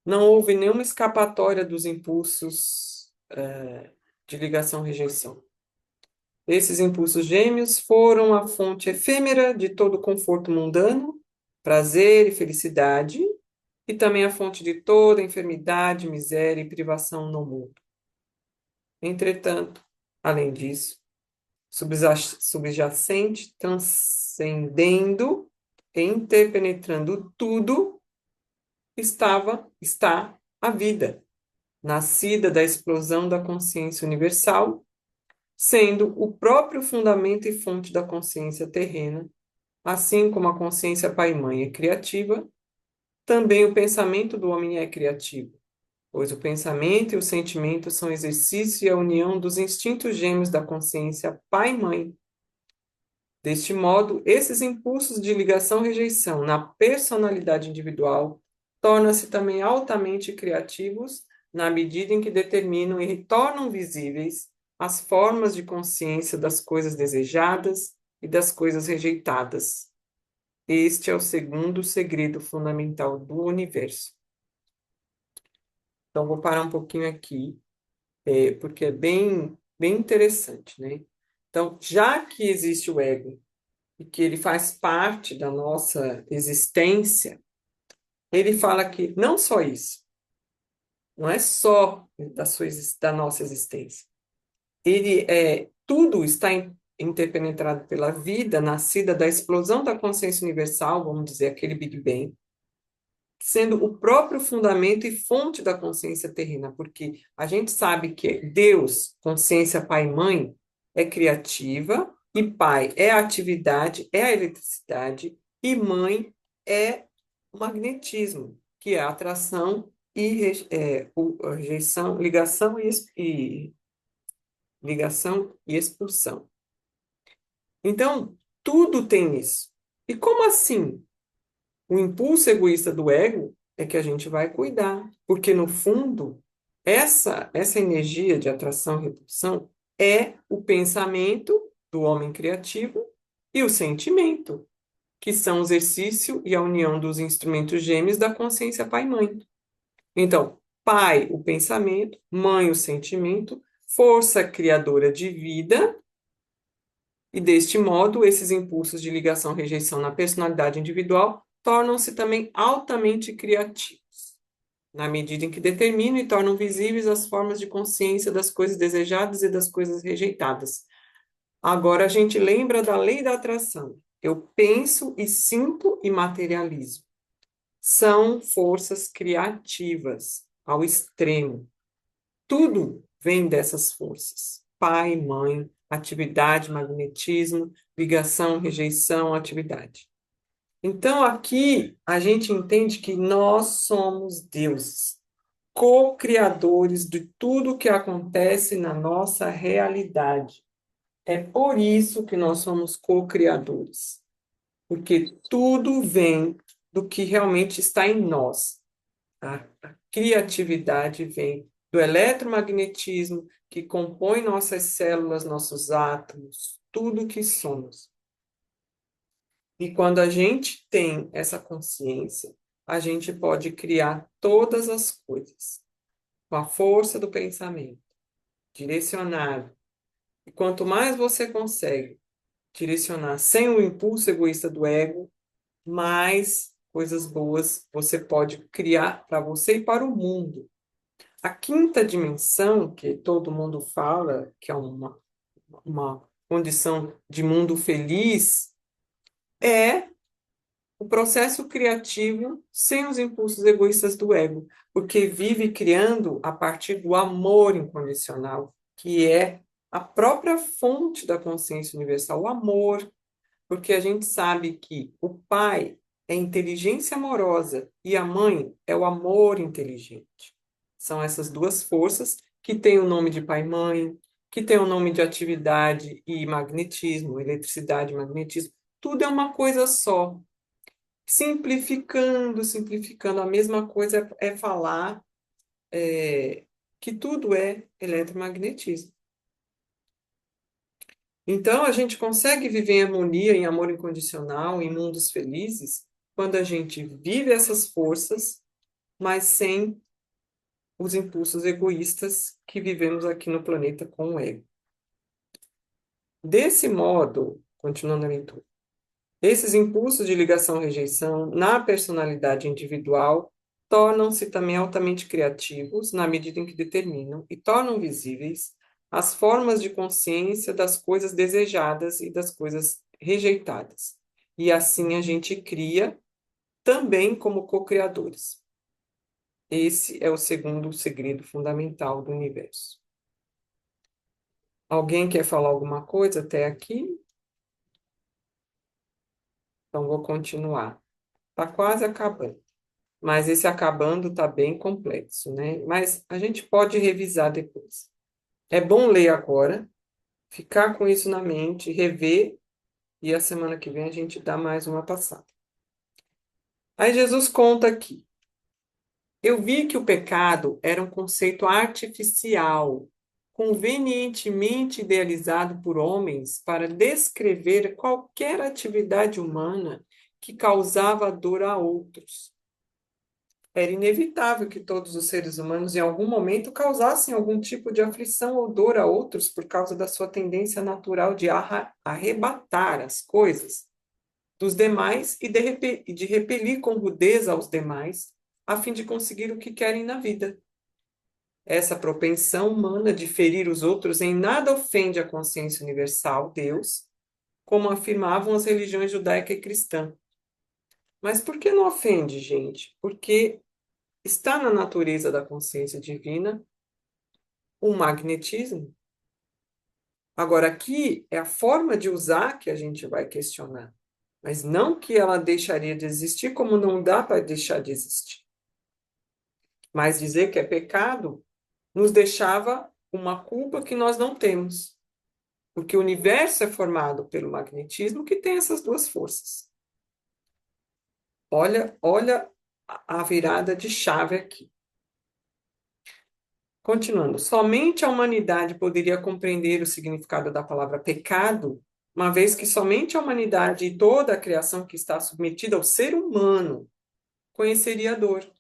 Não houve nenhuma escapatória dos impulsos de ligação-rejeição. Esses impulsos gêmeos foram a fonte efêmera de todo conforto mundano, prazer e felicidade, e também a fonte de toda enfermidade, miséria e privação no mundo. Entretanto, além disso, subjacente, transcendendo e interpenetrando tudo, está a vida, nascida da explosão da consciência universal, sendo o próprio fundamento e fonte da consciência terrena, assim como a consciência pai-mãe é criativa, também o pensamento do homem é criativo, pois o pensamento e o sentimento são exercício e a união dos instintos gêmeos da consciência pai-mãe. Deste modo, esses impulsos de ligação-rejeição na personalidade individual tornam-se também altamente criativos na medida em que determinam e tornam visíveis as formas de consciência das coisas desejadas e das coisas rejeitadas. Este é o segundo segredo fundamental do universo. Então, vou parar um pouquinho aqui, porque é bem interessante, né? Então, já que existe o ego e que ele faz parte da nossa existência, ele fala que não só isso, não é só da nossa existência. Tudo está interpenetrado pela vida nascida da explosão da consciência universal, vamos dizer, aquele Big Bang, sendo o próprio fundamento e fonte da consciência terrena, porque a gente sabe que Deus, consciência pai e mãe, é criativa, e pai é a atividade, é a eletricidade, e mãe é o magnetismo, que é a atração e a rejeição, ligação e expulsão. Então, tudo tem isso. E como assim? O impulso egoísta do ego é que a gente vai cuidar, porque no fundo, essa energia de atração e repulsão é o pensamento do homem criativo e o sentimento, que são o exercício e a união dos instrumentos gêmeos da consciência pai-mãe. Então, pai, o pensamento, mãe, o sentimento, força criadora de vida, e deste modo, esses impulsos de ligação-rejeição na personalidade individual tornam-se também altamente criativos, na medida em que determinam e tornam visíveis as formas de consciência das coisas desejadas e das coisas rejeitadas. Agora a gente lembra da lei da atração. Eu penso e sinto e materializo. São forças criativas ao extremo. Tudo vem dessas forças. Pai, mãe, atividade, magnetismo, ligação, rejeição, atividade. Então aqui a gente entende que nós somos deuses, co-criadores de tudo que acontece na nossa realidade. É por isso que nós somos co-criadores, porque tudo vem do que realmente está em nós. A criatividade vem do eletromagnetismo que compõe nossas células, nossos átomos, tudo que somos. E quando a gente tem essa consciência, a gente pode criar todas as coisas com a força do pensamento, direcionado. E quanto mais você consegue direcionar sem o impulso egoísta do ego, mais coisas boas você pode criar para você e para o mundo. A quinta dimensão, que todo mundo fala, que é uma condição de mundo feliz, é o processo criativo sem os impulsos egoístas do ego, porque vive criando a partir do amor incondicional, que é a própria fonte da consciência universal, o amor, porque a gente sabe que o pai é inteligência amorosa e a mãe é o amor inteligente. São essas duas forças que têm o nome de pai e mãe, que têm o nome de atividade e magnetismo, eletricidade e magnetismo. Tudo é uma coisa só. Simplificando, simplificando, a mesma coisa é falar que tudo é eletromagnetismo. Então, a gente consegue viver em harmonia, em amor incondicional, em mundos felizes, quando a gente vive essas forças, mas sem os impulsos egoístas que vivemos aqui no planeta com o ego. Desse modo, continuando a leitura, esses impulsos de ligação-rejeição na personalidade individual tornam-se também altamente criativos na medida em que determinam e tornam visíveis as formas de consciência das coisas desejadas e das coisas rejeitadas. E assim a gente cria também como co-criadores. Esse é o segundo segredo fundamental do universo. Alguém quer falar alguma coisa até aqui? Então vou continuar. Está quase acabando. Mas esse acabando está bem complexo, né? Mas a gente pode revisar depois. É bom ler agora, ficar com isso na mente, rever, e a semana que vem a gente dá mais uma passada. Aí Jesus conta aqui. Eu vi que o pecado era um conceito artificial, convenientemente idealizado por homens para descrever qualquer atividade humana que causava dor a outros. Era inevitável que todos os seres humanos, em algum momento, causassem algum tipo de aflição ou dor a outros por causa da sua tendência natural de arrebatar as coisas dos demais e de repelir com rudeza aos demais, a fim de conseguir o que querem na vida. Essa propensão humana de ferir os outros em nada ofende a consciência universal, Deus, como afirmavam as religiões judaica e cristã. Mas por que não ofende, gente? Porque está na natureza da consciência divina o magnetismo. Agora, aqui é a forma de usar que a gente vai questionar, mas não que ela deixaria de existir, como não dá para deixar de existir. Mas dizer que é pecado nos deixava uma culpa que nós não temos, porque o universo é formado pelo magnetismo que tem essas duas forças. Olha a virada de chave aqui. Continuando, somente a humanidade poderia compreender o significado da palavra pecado, uma vez que somente a humanidade e toda a criação que está submetida ao ser humano conheceria a dor,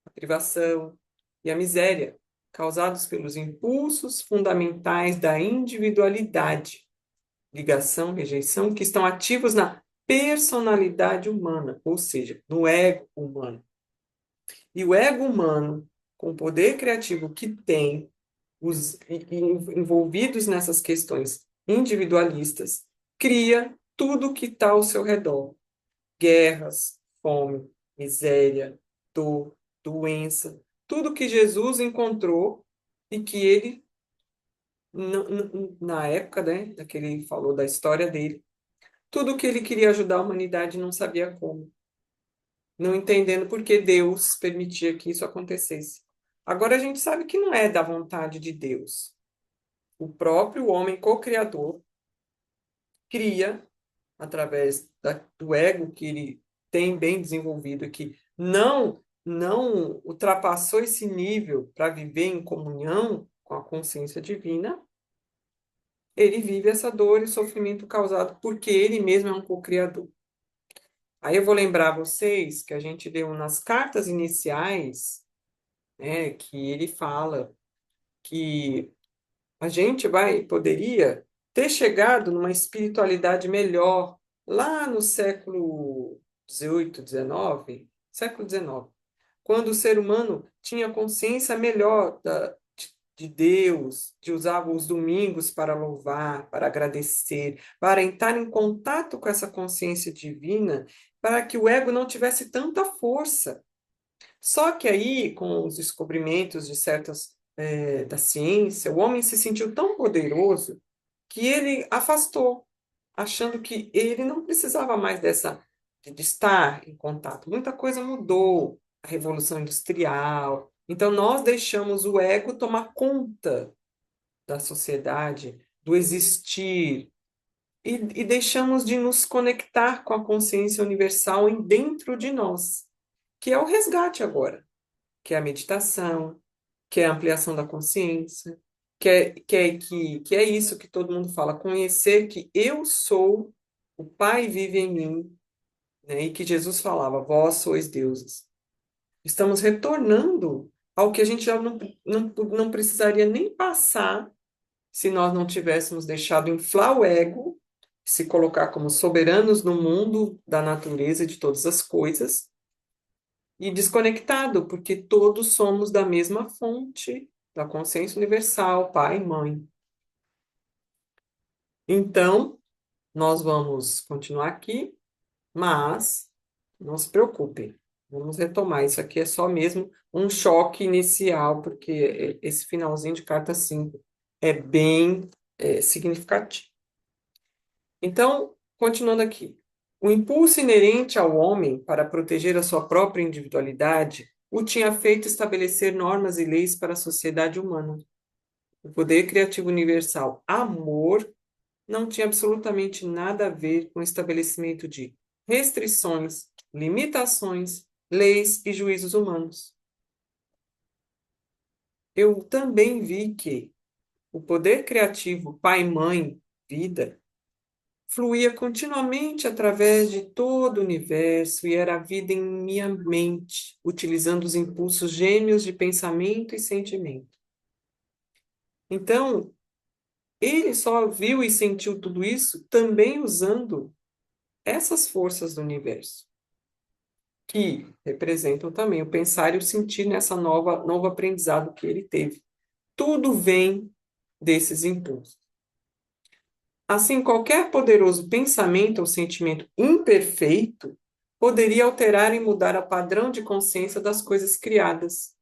a privação e a miséria causados pelos impulsos fundamentais da individualidade, ligação, rejeição, que estão ativos na personalidade humana, ou seja, no ego humano. E o ego humano, com o poder criativo que tem, os envolvidos nessas questões individualistas, cria tudo que está ao seu redor: guerras, fome, miséria, dor, doença, tudo que Jesus encontrou e que ele, na época, né, que ele falou da história dele, tudo que ele queria ajudar a humanidade não sabia como, não entendendo por que Deus permitia que isso acontecesse. Agora a gente sabe que não é da vontade de Deus. O próprio homem co-criador cria, através do ego que ele tem bem desenvolvido, que não ultrapassou esse nível para viver em comunhão com a consciência divina, ele vive essa dor e sofrimento causado porque ele mesmo é um co-criador. Aí eu vou lembrar vocês que a gente deu nas cartas iniciais, né, que ele fala que a gente poderia ter chegado numa espiritualidade melhor lá no século XVIII, XIX, século XIX, quando o ser humano tinha consciência melhor de Deus, de usar os domingos para louvar, para agradecer, para entrar em contato com essa consciência divina, para que o ego não tivesse tanta força. Só que aí, com os descobrimentos de da ciência, o homem se sentiu tão poderoso que ele afastou, achando que ele não precisava mais de estar em contato. Muita coisa mudou, a Revolução Industrial. Então, nós deixamos o ego tomar conta da sociedade, do existir, e deixamos de nos conectar com a consciência universal dentro de nós, que é o resgate agora, que é a meditação, que é a ampliação da consciência, que é isso que todo mundo fala: conhecer que eu sou, o Pai vive em mim, né? E que Jesus falava: vós sois deuses. Estamos retornando ao que a gente já não precisaria nem passar se nós não tivéssemos deixado inflar o ego, se colocar como soberanos no mundo da natureza e de todas as coisas, e desconectado, porque todos somos da mesma fonte, da consciência universal, pai e mãe. Então, nós vamos continuar aqui, mas não se preocupem, vamos retomar. Isso aqui é só mesmo um choque inicial, porque esse finalzinho de carta 5 é bem significativo. Então, continuando aqui. O impulso inerente ao homem para proteger a sua própria individualidade o tinha feito estabelecer normas e leis para a sociedade humana. O poder criativo universal, amor, não tinha absolutamente nada a ver com o estabelecimento de restrições, limitações, leis e juízos humanos. Eu também vi que o poder criativo, pai, mãe, vida, fluía continuamente através de todo o universo e era a vida em minha mente, utilizando os impulsos gêmeos de pensamento e sentimento. Então, ele só viu e sentiu tudo isso também usando essas forças do universo, que representam também o pensar e o sentir nessa novo aprendizado que ele teve. Tudo vem desses impulsos. Assim, qualquer poderoso pensamento ou sentimento imperfeito poderia alterar e mudar o padrão de consciência das coisas criadas.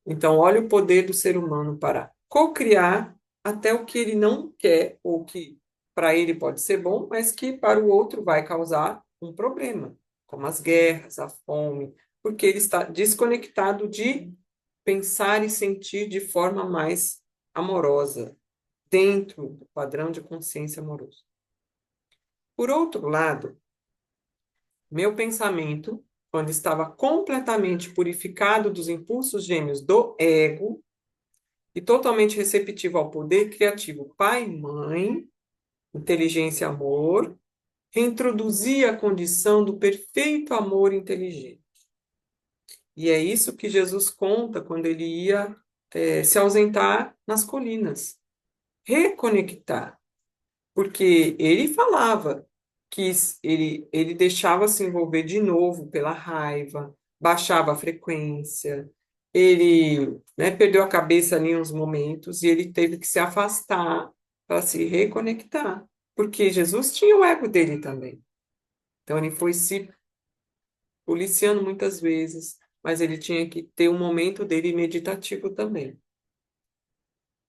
Então, olha o poder do ser humano para co-criar até o que ele não quer, ou que para ele pode ser bom, mas que para o outro vai causar um problema, como as guerras, a fome, porque ele está desconectado de pensar e sentir de forma mais amorosa, dentro do padrão de consciência amoroso. Por outro lado, meu pensamento, quando estava completamente purificado dos impulsos gêmeos do ego e totalmente receptivo ao poder criativo pai e mãe, inteligência e amor, reintroduzia a condição do perfeito amor inteligente. E é isso que Jesus conta quando ele ia se ausentar nas colinas. Reconectar. Porque ele falava que ele deixava se envolver de novo pela raiva, baixava a frequência, ele, né, perdeu a cabeça ali em uns momentos e ele teve que se afastar para se reconectar, porque Jesus tinha o ego dele também. Então ele foi se policiando muitas vezes, mas ele tinha que ter um momento dele meditativo também.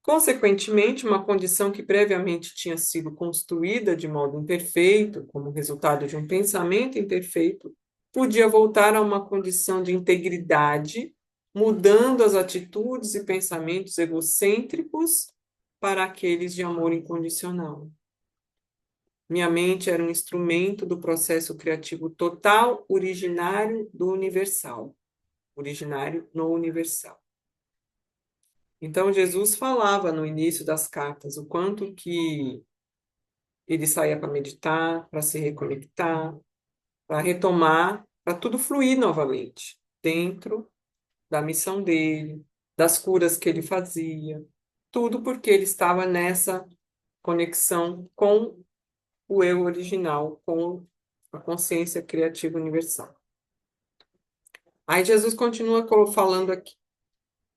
Consequentemente, uma condição que previamente tinha sido construída de modo imperfeito, como resultado de um pensamento imperfeito, podia voltar a uma condição de integridade, mudando as atitudes e pensamentos egocêntricos para aqueles de amor incondicional. Minha mente era um instrumento do processo criativo total, originário do universal, originário no universal. Então, Jesus falava no início das cartas o quanto que ele saía para meditar, para se reconectar, para retomar, para tudo fluir novamente, dentro da missão dele, das curas que ele fazia, tudo porque ele estava nessa conexão com o eu original, com a consciência criativa universal. Aí Jesus continua falando aqui.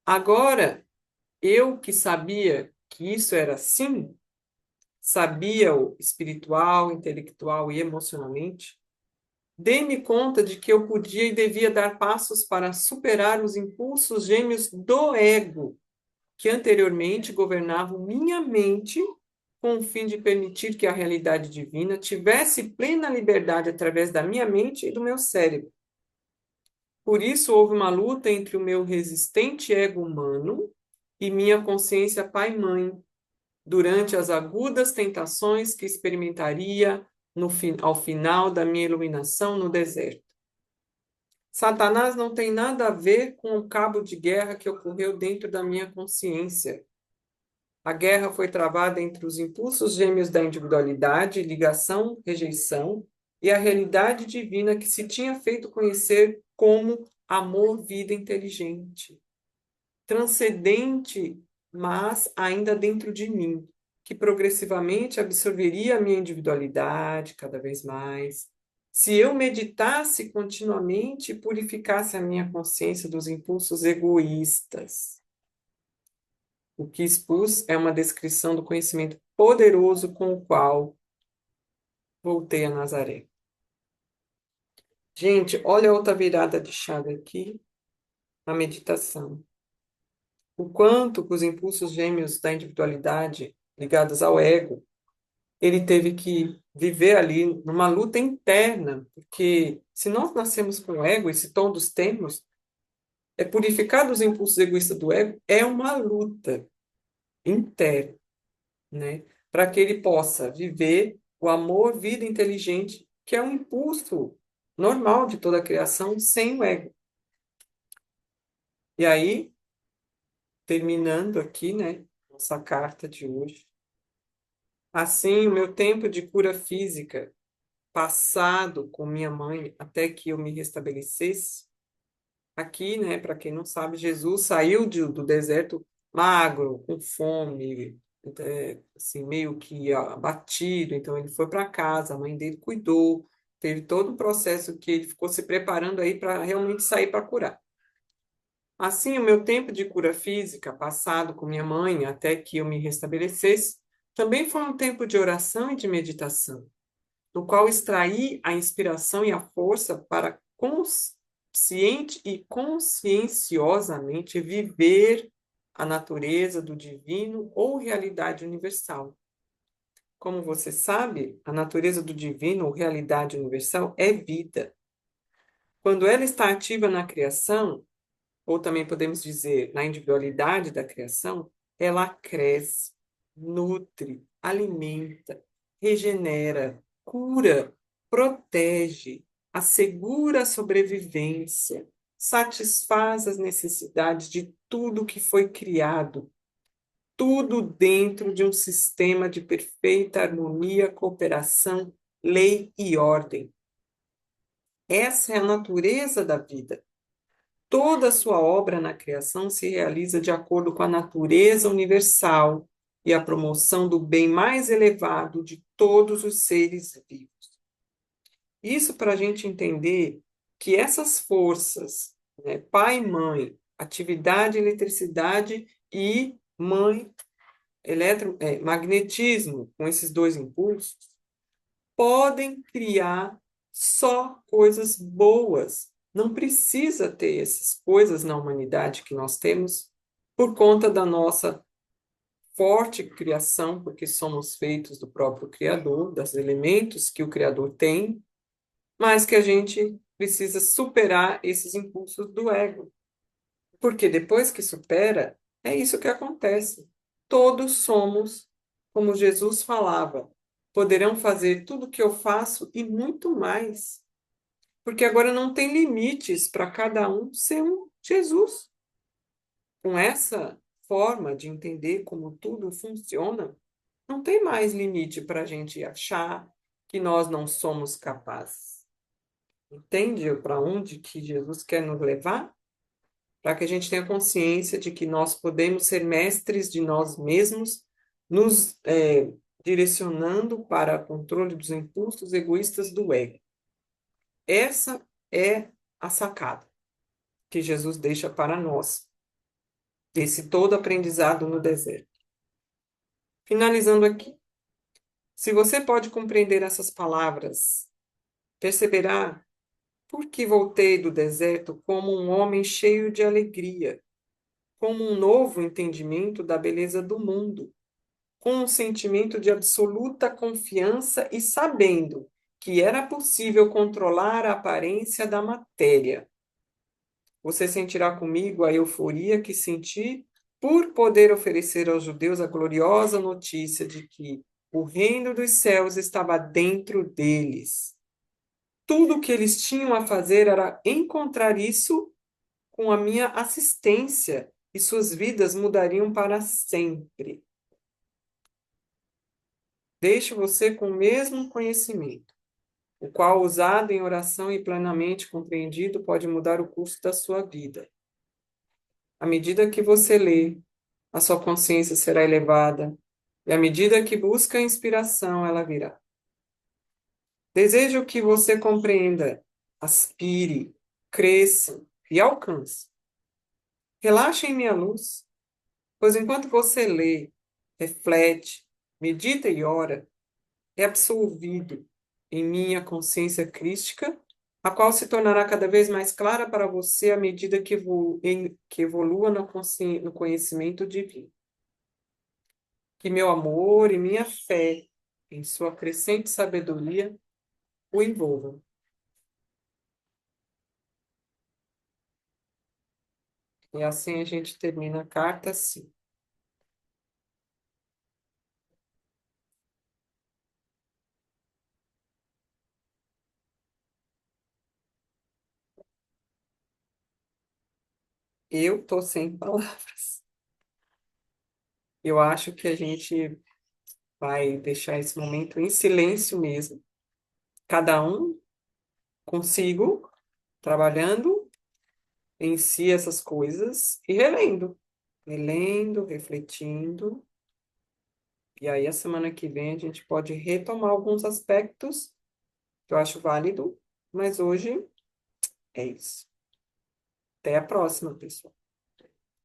Agora, eu que sabia que isso era assim, sabia-o espiritual, intelectual e emocionalmente, dei-me conta de que eu podia e devia dar passos para superar os impulsos gêmeos do ego, que anteriormente governavam minha mente, com o fim de permitir que a realidade divina tivesse plena liberdade através da minha mente e do meu cérebro. Por isso houve uma luta entre o meu resistente ego humano e minha consciência pai-mãe, durante as agudas tentações que experimentaria ao final da minha iluminação no deserto. Satanás não tem nada a ver com o cabo de guerra que ocorreu dentro da minha consciência. A guerra foi travada entre os impulsos gêmeos da individualidade, ligação, rejeição, e a realidade divina que se tinha feito conhecer como amor, vida inteligente, transcendente, mas ainda dentro de mim, que progressivamente absorveria a minha individualidade cada vez mais. Se eu meditasse continuamente e purificasse a minha consciência dos impulsos egoístas. O que expus é uma descrição do conhecimento poderoso com o qual voltei a Nazaré. Gente, olha a outra virada de chave aqui, a meditação. O quanto que os impulsos gêmeos da individualidade, ligados ao ego, ele teve que viver ali numa luta interna, porque se nós nascemos com o ego, e se todos temos, purificar dos impulsos egoístas do ego é uma luta interna, né? Para que ele possa viver o amor, vida inteligente, que é um impulso normal de toda a criação, sem o ego. E aí, terminando aqui, né, nossa carta de hoje. Assim, o meu tempo de cura física, passado com minha mãe até que eu me restabelecesse, aqui, né, para quem não sabe, Jesus saiu do deserto magro, com fome, assim, meio que abatido. Então, ele foi para casa, a mãe dele cuidou, teve todo um processo que ele ficou se preparando aí para realmente sair para curar. Assim, o meu tempo de cura física, passado com minha mãe até que eu me restabelecesse, também foi um tempo de oração e de meditação, no qual extraí a inspiração e a força para consciente e conscienciosamente viver a natureza do divino ou realidade universal. Como você sabe, a natureza do divino ou realidade universal é vida. Quando ela está ativa na criação, ou também podemos dizer na individualidade da criação, ela cresce, nutre, alimenta, regenera, cura, protege, assegura a sobrevivência, satisfaz as necessidades de tudo que foi criado, tudo dentro de um sistema de perfeita harmonia, cooperação, lei e ordem. Essa é a natureza da vida. Toda a sua obra na criação se realiza de acordo com a natureza universal e a promoção do bem mais elevado de todos os seres vivos. Isso para a gente entender que essas forças, né, pai e mãe, atividade, eletricidade e mãe, magnetismo com esses dois impulsos podem criar só coisas boas. Não precisa ter essas coisas na humanidade que nós temos por conta da nossa forte criação, porque somos feitos do próprio Criador, dos elementos que o Criador tem, mas que a gente precisa superar esses impulsos do ego. Porque depois que supera, é isso que acontece. Todos somos, como Jesus falava, poderão fazer tudo o que eu faço e muito mais. Porque agora não tem limites para cada um ser um Jesus. Com essa forma de entender como tudo funciona, não tem mais limite para a gente achar que nós não somos capazes. Entende para onde que Jesus quer nos levar? Para que a gente tenha consciência de que nós podemos ser mestres de nós mesmos, nos direcionando para o controle dos impulsos egoístas do ego. Essa é a sacada que Jesus deixa para nós, esse todo aprendizado no deserto. Finalizando aqui, se você pode compreender essas palavras, perceberá por que voltei do deserto como um homem cheio de alegria, como um novo entendimento da beleza do mundo, com um sentimento de absoluta confiança e sabendo que era possível controlar a aparência da matéria. Você sentirá comigo a euforia que senti por poder oferecer aos judeus a gloriosa notícia de que o reino dos céus estava dentro deles. Tudo o que eles tinham a fazer era encontrar isso com a minha assistência e suas vidas mudariam para sempre. Deixo você com o mesmo conhecimento, o qual, usado em oração e plenamente compreendido, pode mudar o curso da sua vida. À medida que você lê, a sua consciência será elevada, e à medida que busca a inspiração, ela virá. Desejo que você compreenda, aspire, cresça e alcance. Relaxe em minha luz, pois enquanto você lê, reflete, medita e ora, é absolvido em minha consciência crística, a qual se tornará cada vez mais clara para você à medida que evolua no conhecimento divino. Que meu amor e minha fé em sua crescente sabedoria o envolvam. E assim a gente termina a carta assim. Eu tô sem palavras. Eu acho que a gente vai deixar esse momento em silêncio mesmo. Cada um consigo, trabalhando em si essas coisas e relendo, refletindo. E aí, a semana que vem, a gente pode retomar alguns aspectos que eu acho válido, mas hoje é isso. Até a próxima, pessoal.